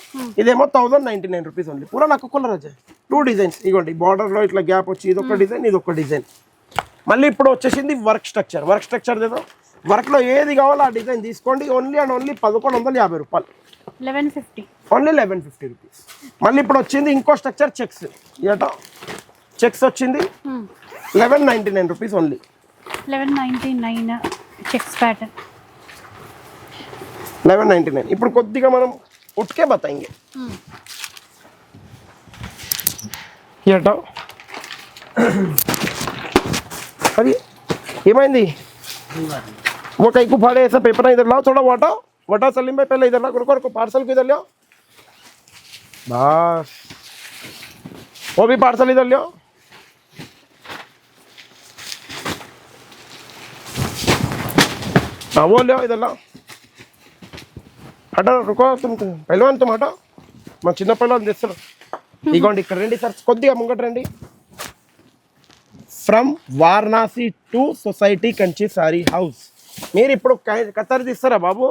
Speaker 2: ఇదేమో 1099 రూపీస్ ఓన్లీ. పూరా నాకు కలర్ వచ్చాయి. 2 డిజైన్స్. ఇగోండి బార్డర్ లో ఇట్లా గ్యాప్ వచ్చి ఇది ఒక డిజైన్ ఇది ఒక డిజైన్. మళ్ళీ ఇప్పుడు వచ్చేసింది వర్క్ స్ట్రక్చర్. వర్క్ స్ట్రక్చర్ దేదో. వర్క్ లో ఏది కావాలో ఆ డిజైన్ తీసుకోండి. ఓన్లీ అండ్ ఓన్లీ 1150 రూపాయలు.
Speaker 1: 1150
Speaker 2: ఓన్లీ 1150 రూపీస్. మళ్ళీ ఇప్పుడు వచ్చింది ఇంకో స్ట్రక్చర్ చెక్స్. ఏటా చెక్స్ వచ్చింది 1199 రూపీస్ ఓన్లీ.
Speaker 1: 1199 checks pattern.
Speaker 2: 1199. ఇప్పుడు కొద్దిగా మనం ఉట్కే బతాయింగే ये हटाओ अरे ఏమైంది वो कहीं को फाड़े ऐसा पेपर ना इधर लाओ थोड़ा वाटाओ वटाओ सलीम भाई पहले इधर ला रुको पार्सल को इधर लियो बस वो भी पार्सल इधर लियो हाँ वो लियो इधर लाओ हटाओ रुको तुम पहलवान तुम हटाओ मैं చిన్న పైలవాన్ తెస్తారు ఇగోండి ఇక్కడ రండి సార్ కొద్దిగా ముంగట రండి from Varanasi to society Kanchi sorry house మీరు ఇప్పుడు కత్తర్ తీస్తారా బాబు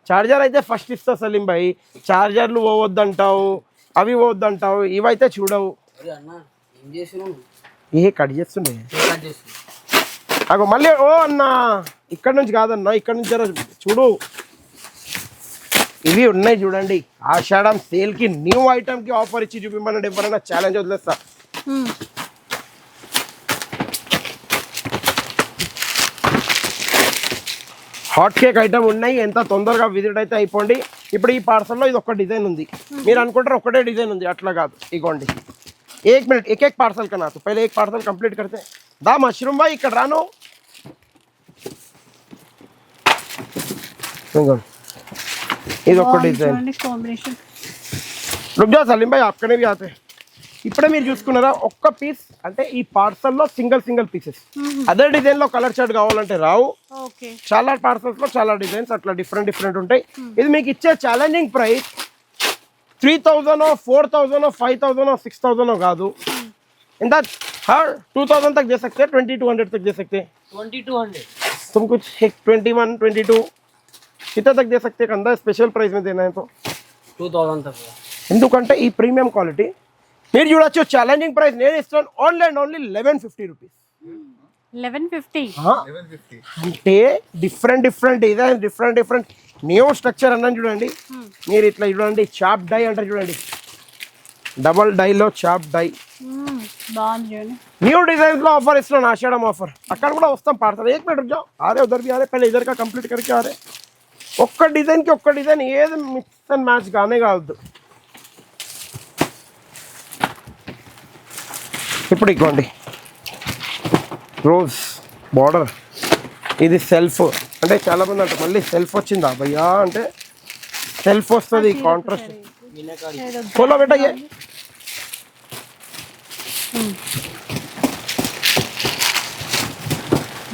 Speaker 2: చార్జర్ అయితే ఫస్ట్ ఇస్తా సలీం భాయ్ చార్జర్లు పోవద్దంటావు అవి పోవద్దంటావు ఇవైతే చూడవు ఏ కట్ చేస్తుండే అగో మళ్ళీ ఓ అన్నా ఇక్కడ నుంచి కాదన్నా ఇక్కడ నుంచి జర చూడు ఇవి ఉన్నాయి చూడండి ఆషాఢం సేల్ కి న్యూ ఐటమ్ కి ఆఫర్ ఇచ్చి చూపిమ్మనండి ఎవరైనా ఛాలెంజ్ వదిలేస్తా హాట్ కేక్ ఐటమ్ ఉన్నాయి ఎంత తొందరగా విజిట్ అయితే అయిపోండి ఇప్పుడు ఈ పార్సల్లో ఇది ఒక డిజైన్ ఉంది మీరు అనుకుంటారు ఒకటే డిజైన్ ఉంది అట్లా కాదు ఇగోండి एक मिनट एक पार्सल करना तो पहले एक पार्सल कंप्लीट करते हैं दा मशरूम भाई ఇక్కడ రాను ఇది ఒక డిజైన్
Speaker 1: కాంబినేషన్
Speaker 2: रुक जाओ सलीम भाई आपकने भी आते ఇప్పుడే మీరు చూసుకున్నారా ఒక్క పీస్ అంటే ఈ పార్సల్లో సింగిల్ పీసెస్ అదే డిజైన్ లో కలర్ చార్ట్ కావాలంటే రావు
Speaker 1: ఓకే
Speaker 2: చాలా పార్సల్స్ లో చాలా డిజైన్స్ అట్లా డిఫరెంట్ ఉంటాయి ఇది మీకు ఇచ్చే ఛాలెంజింగ్ ప్రైస్ 3000 4000 5000 6000 కాదు इंदा हर 2000 तक दे सकते हैं 2200 तक दे सकते हैं
Speaker 3: 2200
Speaker 2: तुम कुछ 21 22 कितना तक दे सकते हैं कंदा स्पेशल प्राइस में देना है तो
Speaker 3: 2000 तक
Speaker 2: ఎందుకంటే ఈ ప్రీమియం క్వాలిటీ మీరు చూడొచ్చు ఛాలెంజింగ్ ప్రైస్ నేను ఇస్తాను ఆన్లైన్ ఓన్లీ 1150 రూపీస్
Speaker 1: 1150
Speaker 2: అంటే different design different new structure అన్నాను చూడండి మీరు ఇట్లా చూడండి చాప్ డై అంటారు చూడండి డబల్ డైలో చాప్ డై
Speaker 1: బాగుంది చూడండి
Speaker 2: न्यू डिजाइन లో ఆఫర్ ఇస్తున్నాను ఆషాఢం ఆఫర్ అక్కడ కూడా వస్తాం పార్సల్ एक मिनट रुक जाओ आ रहे उधर भी आ रहे पहले इधर का कंप्लीट करके आ रहे ఒక్క డిజైన్ కి ఒక్క డిజైన్ ఏది మిక్స్ అండ్ మ్యాచ్ గానే కావద్దు ఇప్పుడు ఇవ్వండి రోజ్ బార్డర్ ఇది సెల్ఫ్ అంటే చాలా మంది అంటారు మళ్ళీ సెల్ఫ్ వచ్చిందా భయ్యా అంటే సెల్ఫ్ వస్తుంది కాంట్రాస్ట్ खोलो बेटा ये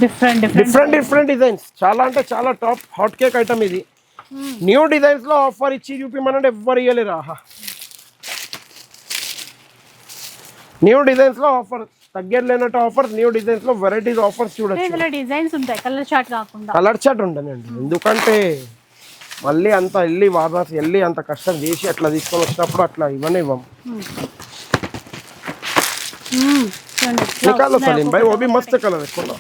Speaker 2: డిఫరెంట్ డిజైన్స్ చాలా అంటే చాలా టాప్ హాట్ కేక్ ఐటమ్ ఇది న్యూ డిజైన్స్ లో ఆఫర్ ఇచ్చి చూపిమనంటే ఎవ్వరు ఇవ్వలేరు ఆహా న్యూ డిజైన్స్ లో ఆఫర్ తగ్గేది లేనట్టు ఆఫర్స్ న్యూ డిజైన్స్ లో వెరైటీస్ ఆఫర్స్ చూడొచ్చు
Speaker 1: ఇందులో డిజైన్స్ ఉంటాయి కలర్ చార్ట్ కాకుండా
Speaker 2: కలర్ చార్ట్ ఉండనండి ఎందుకంటే మళ్ళీ అంత వెళ్ళి వారణాసి వెళ్ళి అంత కష్టం చేసి అట్లా తీసుకొని వచ్చినప్పుడు అట్లా ఇవ్వనే ఇవ్వం निकालो सलीम भाई वो भी मस्त कलर है खोलो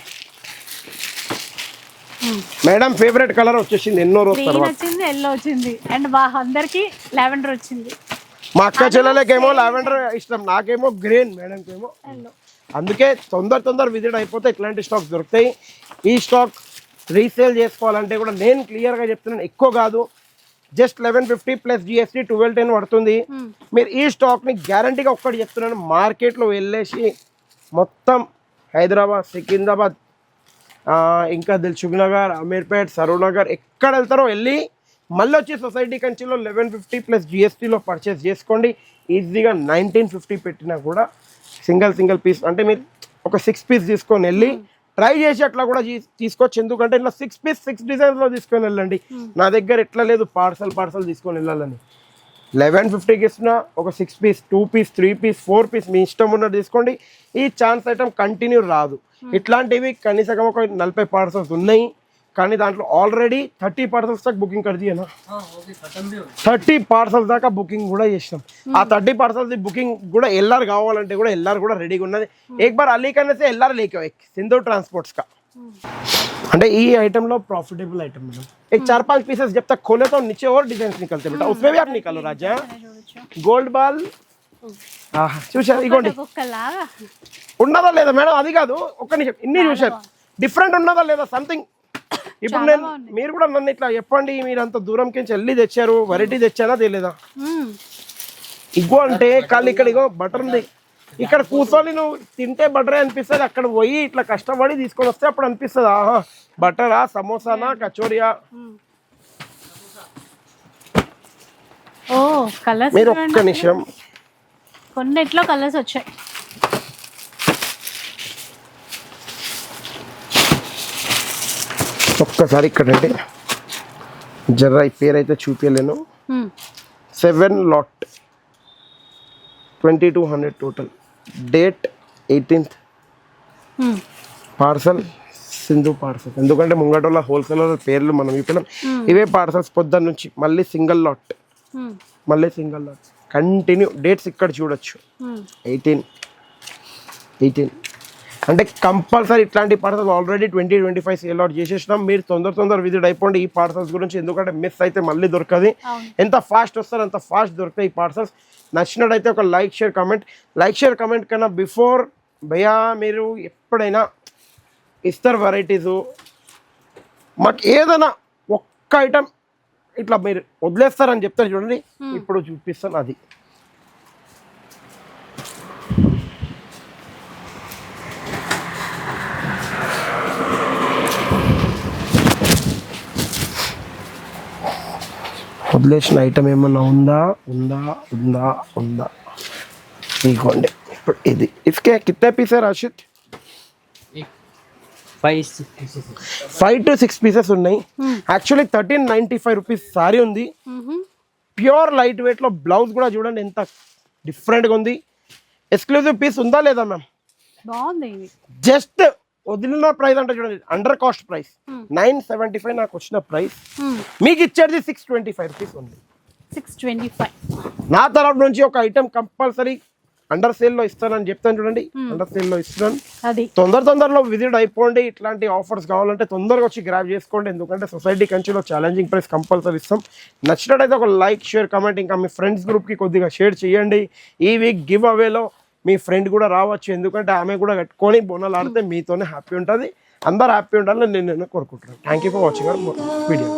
Speaker 2: మేడం ఫేవరెట్ కలర్ వచ్చేసింది ఎన్నో రోజుల తర్వాత
Speaker 1: వచ్చింది ఎల్లో వచ్చింది అండ్ అందరికి లావెండర్ వచ్చింది
Speaker 2: మా అక్క చెల్లెలకేమో లావెండర్ ఇష్టం నాకేమో గ్రీన్ మేడంకేమో
Speaker 1: ఎల్లో
Speaker 2: అందుకే తొందర విజిట్ అయిపోతే ఇట్లాంటి స్టాక్స్ దొరుకుతాయి ఈ స్టాక్ రీసేల్ చేసుకోవాలంటే కూడా నేను క్లియర్గా చెప్తున్నాను ఎక్కువ కాదు జస్ట్ 1150 ప్లస్ జిఎస్టీ 1210 పడుతుంది మీరు ఈ స్టాక్ని గ్యారంటీగా ఒక్కటి చెప్తున్నాను మార్కెట్లో వెళ్ళేసి మొత్తం హైదరాబాద్ సికింద్రాబాద్ ఇంకా దిల్సుఖ్ నగర్ అమీర్పేట్ సరూర్ నగర్ ఎక్కడ వెళ్తారో వెళ్ళి మళ్ళీ వచ్చి సొసైటీ కంచిలో 1150 ప్లస్ జిఎస్టీలో పర్చేస్ చేసుకోండి ఈజీగా 1950 పెట్టినా కూడా సింగిల్ పీస్ అంటే మీరు ఒక 6 పీస్ తీసుకొని వెళ్ళి ట్రై చేసి అట్లా కూడా తీసుకోవచ్చు ఎందుకంటే ఇట్లా 6 పీస్ 6 డిజైన్స్లో తీసుకొని వెళ్ళండి నా దగ్గర ఎట్లా లేదు పార్సల్ తీసుకొని వెళ్ళాలని 1150కి ఇస్తున్నా ఒక 6 పీస్ 2 పీస్ 3 పీస్ 4 పీస్ మీ ఇష్టం ఉన్నది తీసుకోండి ఈ ఛాన్స్ ఐటమ్ కంటిన్యూ రాదు ఇట్లాంటివి కనీసం ఒక 40 పార్సల్స్ ఉన్నాయి కానీ దాంట్లో ఆల్రెడీ 30 పార్సల్స్ దాకా బుకింగ్ కడితేనా 30 పార్సల్స్ దాకా బుకింగ్ కూడా చేసినాం ఆ 30 పార్సల్స్ బుకింగ్ కూడా ఎల్ఆర్ కావాలంటే కూడా ఎల్ఆర్ కూడా రెడీగా ఉన్నది एक बार अली करने से एलआर लेके आओ सिंधु ट्रांसपोर्ट्स का అంటే ఈ ఐటమ్ లో ప్రాఫిटेबल आइटम मैडम एक 4-5 पीसेस जब तक खोले तो नीचे और डिजाइन निकलते बेटा उसमें भी आप निकालो राजा गोल्ड बाल చూసారు ఇగోండి ఉన్నదా లేదా మేడం అది కాదు ఒక్క నిమిషం ఇన్ని చూసారు డిఫరెంట్ ఉన్నదా లేదా సంథింగ్ ఇప్పుడు నేను మీరు కూడా నన్ను ఇట్లా చెప్పండి, మీరు అంత దూరంకి వెళ్ళి తెచ్చారు, వెరైటీ తెచ్చారా తెలియదా? ఇగో అంటే కాళ్ళు ఇక్కడ ఇగో బటర్ ఉంది, ఇక్కడ కూర్చొని నువ్వు తింటే బటరే అనిపిస్తుంది, అక్కడ పోయి ఇట్లా కష్టపడి తీసుకొని వస్తే అప్పుడు అనిపిస్తుంది ఆహా బటరా, సమోసానా, కచోరియా.
Speaker 1: ఓ కలర్స్
Speaker 2: మీరు ఒక్క నిమిషం,
Speaker 1: కొన్నిట్లో కలర్స్ వచ్చాయి.
Speaker 2: ఒక్కసారి ఇక్కడ అంటే జర్రా ఈ పేరు అయితే చూపించలేను. 7 lot 2200 total, date 18th, parcel Sindhu parcel. ఎందుకంటే ముంగటోళ్ళ హోల్సేలర్ పేర్లు మనం ఇప్పుడు ఇవే పార్సల్స్ పొద్దున్న నుంచి మళ్ళీ సింగిల్ లాట్, మళ్ళీ సింగిల్ లాట్ కంటిన్యూ. డేట్స్ ఇక్కడ చూడొచ్చు 18 అంటే కంపల్సరీ ఇట్లాంటి పార్సల్స్ ఆల్రెడీ 20-25 సేల్ అవుట్ చేసేసినాం. మీరు తొందర విజిట్ అయిపోండి ఈ పార్సల్స్ గురించి, ఎందుకంటే మిస్ అయితే మళ్ళీ దొరకదు. ఎంత ఫాస్ట్ వస్తారో అంత ఫాస్ట్ దొరుకుతాయి ఈ పార్సల్స్. నచ్చినట్టయితే ఒక లైక్ షేర్ కమెంట్ కన్నా బిఫోర్ భయ్యా మీరు ఎప్పుడైనా ఇస్తారు వెరైటీసు, మాకు ఏదైనా ఒక్క ఐటమ్ ఇట్లా మీరు వదిలేస్తారని చెప్తారు చూడండి, ఇప్పుడు చూపిస్తాను అది. వదిలేసిన ఐటమ్ ఏమన్నా ఉందా ఇదిగోండి. ఇప్పుడు ఇది ఇసుకే కిత్తే పీస్ రాషిద్? 5 to 6 పీసెస్ ఉన్నాయి. యాక్చువల్లీ 1395 రూపీస్ సారీ ఉంది. ప్యూర్ లైట్ వెయిట్ లో బ్లౌజ్ కూడా చూడండి ఎంత డిఫరెంట్గా ఉంది. ఎక్స్క్లూజివ్ పీస్ ఉందా లేదా మ్యామ్?
Speaker 1: బాగుంది.
Speaker 2: జస్ట్ వదిలిన ప్రైస్ అంటే చూడండి, అండర్ కాస్ట్ ప్రైస్ 975 నాకు వచ్చిన ప్రైస్, మీకు ఇచ్చేది 625 రూపీస్ ఉంది.
Speaker 1: 625
Speaker 2: నా తరఫు నుంచి ఒక ఐటమ్ కంపల్సరీ అండర్ సేల్లో ఇస్తానని చెప్తాను చూడండి, అండర్ సేల్లో ఇస్తున్నాను. తొందరలో విజిట్ అయిపోండి. ఇట్లాంటి ఆఫర్స్ కావాలంటే తొందరగా వచ్చి గ్రాబ్ చేసుకోండి, ఎందుకంటే సొసైటీ కంచిలో ఛాలెంజింగ్ ప్రైస్ కంపల్సరీ ఇస్తాం. నచ్చినట్టయితే ఒక లైక్ షేర్ కమెంట్, ఇంకా మీ ఫ్రెండ్స్ గ్రూప్కి కొద్దిగా షేర్ చేయండి. ఈ వీక్ గివ్ అవేలో మీ ఫ్రెండ్ కూడా రావచ్చు, ఎందుకంటే ఆమె కూడా కట్టుకొని బోనాలు ఆడితే మీతోనే హ్యాపీ ఉంటుంది. అందరు హ్యాపీ ఉండాలని నేను కోరుకుంటున్నాను. Thank you for watching our video.